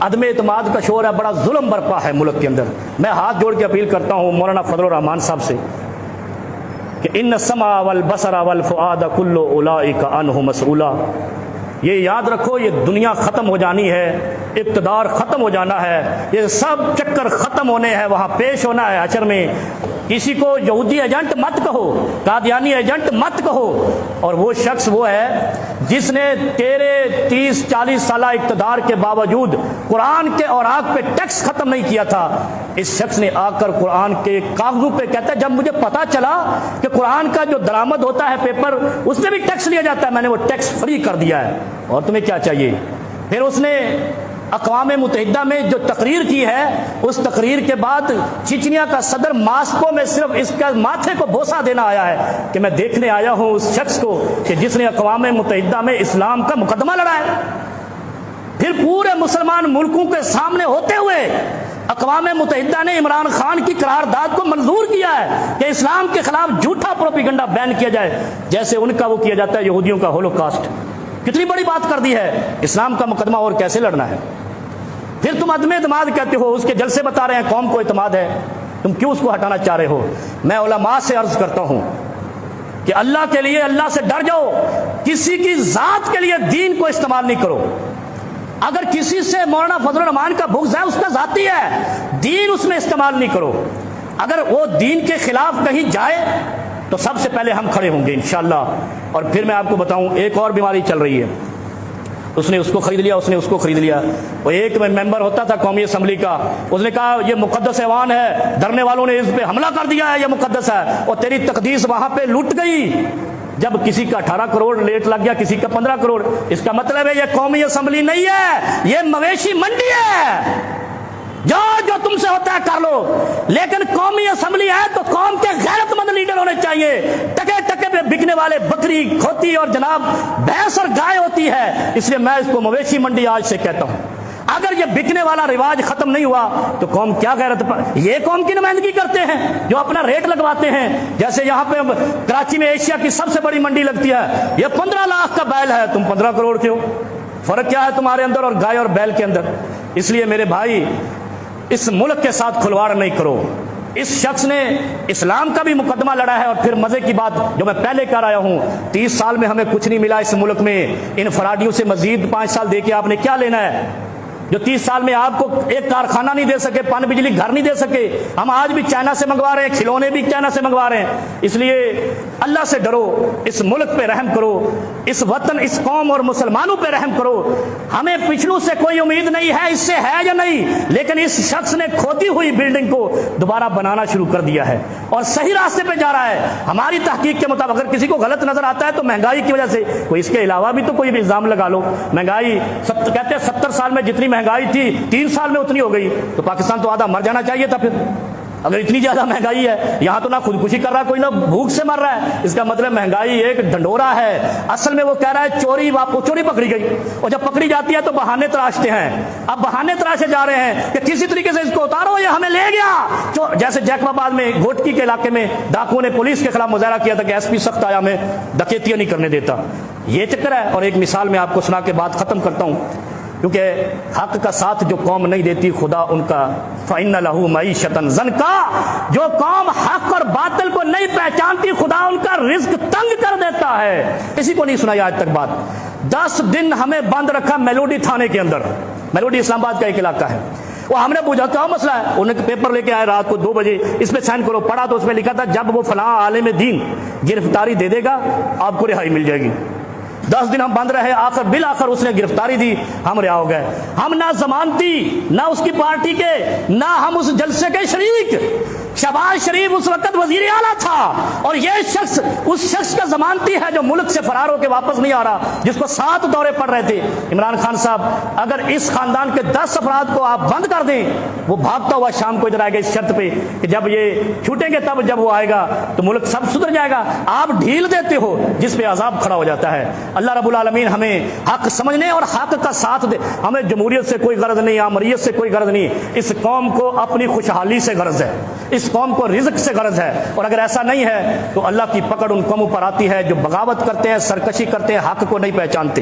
عدم اعتماد کا شور ہے، بڑا ظلم برپا ہے ملک کے اندر۔ میں ہاتھ جوڑ کے اپیل کرتا ہوں مولانا فضل الرحمان صاحب سے کہ ان السمع والبصر والفؤاد کل اولئک عنہ مسئولا۔ یہ یاد رکھو، یہ دنیا ختم ہو جانی ہے، اقتدار ختم ہو جانا ہے، یہ سب چکر ختم ہونے ہیں، وہاں پیش ہونا ہے حشر میں۔ کسی کو یہودی ایجنٹ مت کہو، قادیانی ایجنٹ مت کہو، اور وہ شخص وہ ہے جس نے تیرے 30-40 سالہ اقتدار کے باوجود قرآن کے اوراق پہ ٹیکس ختم نہیں کیا تھا۔ اس شخص نے آ کر قرآن کے کاغذوں پہ کہتا ہے جب مجھے پتا چلا کہ قرآن کا جو درآمد ہوتا ہے پیپر، اس میں بھی ٹیکس لیا جاتا ہے، میں نے وہ ٹیکس فری کر دیا ہے، اور تمہیں کیا چاہیے؟ پھر اس نے اقوام متحدہ میں جو تقریر کی ہے، اس تقریر کے بعد چچنیا کا صدر ماسکو میں صرف اس کا ماتھے کو بوسہ دینا آیا ہے کہ میں دیکھنے آیا ہوں اس شخص کو کہ جس نے اقوام متحدہ میں اسلام کا مقدمہ لڑا ہے۔ پھر پورے مسلمان ملکوں کے سامنے ہوتے ہوئے اقوام متحدہ نے عمران خان کی قرارداد کو منظور کیا ہے کہ اسلام کے خلاف جھوٹا پروپیگنڈا بین کیا جائے، جیسے ان کا وہ کیا جاتا ہے یہودیوں کا ہولوکاسٹ۔ کتنی بڑی بات کر دی ہے، اسلام کا مقدمہ اور کیسے لڑنا ہے۔ پھر تم عدم اعتماد کہتے ہو، اس کے جلسے بتا رہے ہیں قوم کو اعتماد ہے، تم کیوں اس کو ہٹانا چاہ رہے ہو؟ میں علماء سے عرض کرتا ہوں کہ اللہ کے لیے اللہ سے ڈر جاؤ، کسی کی ذات کے لیے دین کو استعمال نہیں کرو۔ اگر کسی سے مولانا فضل الرحمان کا بغض ہے، اس کا ذاتی ہے، دین اس میں استعمال نہیں کرو۔ اگر وہ دین کے خلاف کہیں جائے تو سب سے پہلے ہم کھڑے ہوں گے انشاءاللہ۔ اور پھر میں آپ کو بتاؤں، ایک اور بیماری چل رہی ہے، اس نے اس کو خرید لیا، اس نے اس کو خرید لیا۔ وہ ایک ممبر ہوتا تھا قومی اسمبلی کا، اس نے کہا یہ مقدس ایوان ہے، دھرنے والوں نے اس پہ حملہ کر دیا ہے، یہ مقدس ہے، اور تیری تقدیس وہاں پہ لٹ گئی۔ جب کسی کا 18 کروڑ لیٹ لگ گیا، کسی کا 15 کروڑ، اس کا مطلب ہے یہ قومی اسمبلی نہیں ہے، یہ مویشی منڈی ہے۔ جو تم سے ہوتا ہے کر لو، لیکن قومی اسمبلی ہے تو قوم کے غیرت مند لیڈر ہونے چاہیے۔ ٹکے ٹکے پہ بکنے والے بکری، کھوتی اور جناب بھینس اور گائے ہوتی ہے، اس لیے میں اس کو مویشی منڈی آج سے کہتا ہوں۔ اگر یہ بکنے والا رواج ختم نہیں ہوا تو قوم کیا غیرت پر؟ یہ قوم کی نمائندگی کرتے ہیں جو اپنا ریٹ لگواتے ہیں، جیسے یہاں پہ کراچی میں ایشیا کی سب سے بڑی منڈی لگتی ہے، یہ 15 لاکھ کا بیل ہے، تم 15 کروڑ کے ہو۔ فرق کیا ہے تمہارے اندر اور گائے اور بیل کے اندر؟ اس لیے میرے بھائی، اس ملک کے ساتھ کھلواڑ نہیں کرو۔ اس شخص نے اسلام کا بھی مقدمہ لڑا ہے، اور پھر مزے کی بات جو میں پہلے کر آیا ہوں، 30 سال میں ہمیں کچھ نہیں ملا اس ملک میں، ان فراڈیوں سے مزید 5 سال دے کے آپ نے کیا لینا ہے؟ جو 30 سال میں آپ کو ایک کارخانہ نہیں دے سکے، پانی بجلی گھر نہیں دے سکے، ہم آج بھی چائنا سے منگوا رہے ہیں، کھلونے بھی چائنا سے منگوا رہے ہیں۔ اس لیے اللہ سے ڈرو، اس ملک پہ رحم کرو، اس وطن، اس قوم اور مسلمانوں پہ رحم کرو۔ ہمیں پچھلوں سے کوئی امید نہیں ہے، اس سے ہے یا نہیں، لیکن اس شخص نے کھوتی ہوئی بلڈنگ کو دوبارہ بنانا شروع کر دیا ہے اور صحیح راستے پہ جا رہا ہے۔ ہماری تحقیق کے مطابق اگر کسی کو غلط نظر آتا ہے تو مہنگائی کی وجہ سے، کوئی اس کے علاوہ بھی تو کوئی بھی الزام لگا لو۔ مہنگائی کہتے ہیں 70 سال میں جتنی مہنگائی تھی 3 سال میں اتنی ہو گئی، تو پاکستان تو آدھا مر جانا چاہیے تھا۔ پھر اگر اتنی زیادہ مہنگائی ہے، یہاں تو نہ خودکشی کر رہا ہے کوئی، نہ بھوک سے مر رہا ہے، اس کا مطلب مہنگائی ایک ڈنڈورا ہے۔ اصل میں وہ کہہ رہا ہے چوری پکڑی گئی، اور جب پکڑی جاتی ہے تو بہانے تراشتے ہیں۔ اب بہانے تراشے جا رہے ہیں کہ کسی طریقے سے اس کو اتارو، یہ ہمیں لے گیا۔ جیسے جیکب آباد میں گھوٹکی کے علاقے میں ڈاکوؤں نے پولیس کے خلاف مظاہرہ کیا تھا کہ ایس پی سخت آیا، ہمیں ڈکیتیاں نہیں کرنے دیتا۔ یہ چکر ہے۔ اور ایک مثال میں آپ کو سنا کے بات ختم کرتا ہوں، کیونکہ حق کا ساتھ جو قوم نہیں دیتی، خدا ان کا فَإِنَّ لَهُ مَعِيشَةً ضَنْكَا، جو قوم حق اور باطل کو نہیں پہچانتی، خدا ان کا رزق تنگ کر دیتا ہے۔ کسی کو نہیں سنائی آج تک بات۔ 10 دن ہمیں بند رکھا میلوڈی تھانے کے اندر، میلوڈی اسلام آباد کا ایک علاقہ ہے۔ وہ ہم نے پوچھا کیا مسئلہ ہے، انہوں نے پیپر لے کے آئے رات کو 2 بجے، اس پہ سائن کرو۔ پڑھا تو اس میں لکھا تھا جب وہ فلاں عالم دین گرفتاری دے دے گا آپ کو رہائی مل جائے گی۔ 10 دن ہم بند رہے، بالآخر اس نے گرفتاری دی، ہم رہا ہو گئے۔ ہم نہ ضمانتی، نہ اس کی پارٹی کے، نہ ہم اس جلسے کے شریک۔ شہباز شریف اس وقت وزیر اعلیٰ تھا، اور یہ شخص اس شخص کا ضمانتی ہے جو ملک سے فرار ہو کے واپس نہیں آ رہا، جس کو 7 دورے پڑ رہے تھے۔ عمران خان صاحب، اگر اس خاندان کے 10 افراد کو آپ بند کر دیں، وہ بھاگتا ہوا شام کو ادھر آئے گا اس شرط پہ کہ جب یہ چھوٹیں گے تب جب وہ آئے گا تو ملک سب سدھر جائے گا۔ آپ ڈھیل دیتے ہو جس پہ عذاب کھڑا ہو جاتا ہے۔ اللہ رب العالمین ہمیں حق سمجھنے اور حق کا ساتھ دے۔ ہمیں جمہوریت سے کوئی غرض نہیں، آمریت سے کوئی غرض نہیں، اس قوم کو اپنی خوشحالی سے غرض ہے، اس قوم کو رزق سے غرض ہے۔ اور اگر ایسا نہیں ہے تو اللہ کی پکڑ ان قوموں پر آتی ہے جو بغاوت کرتے ہیں، سرکشی کرتے ہیں، حق کو نہیں پہچانتے۔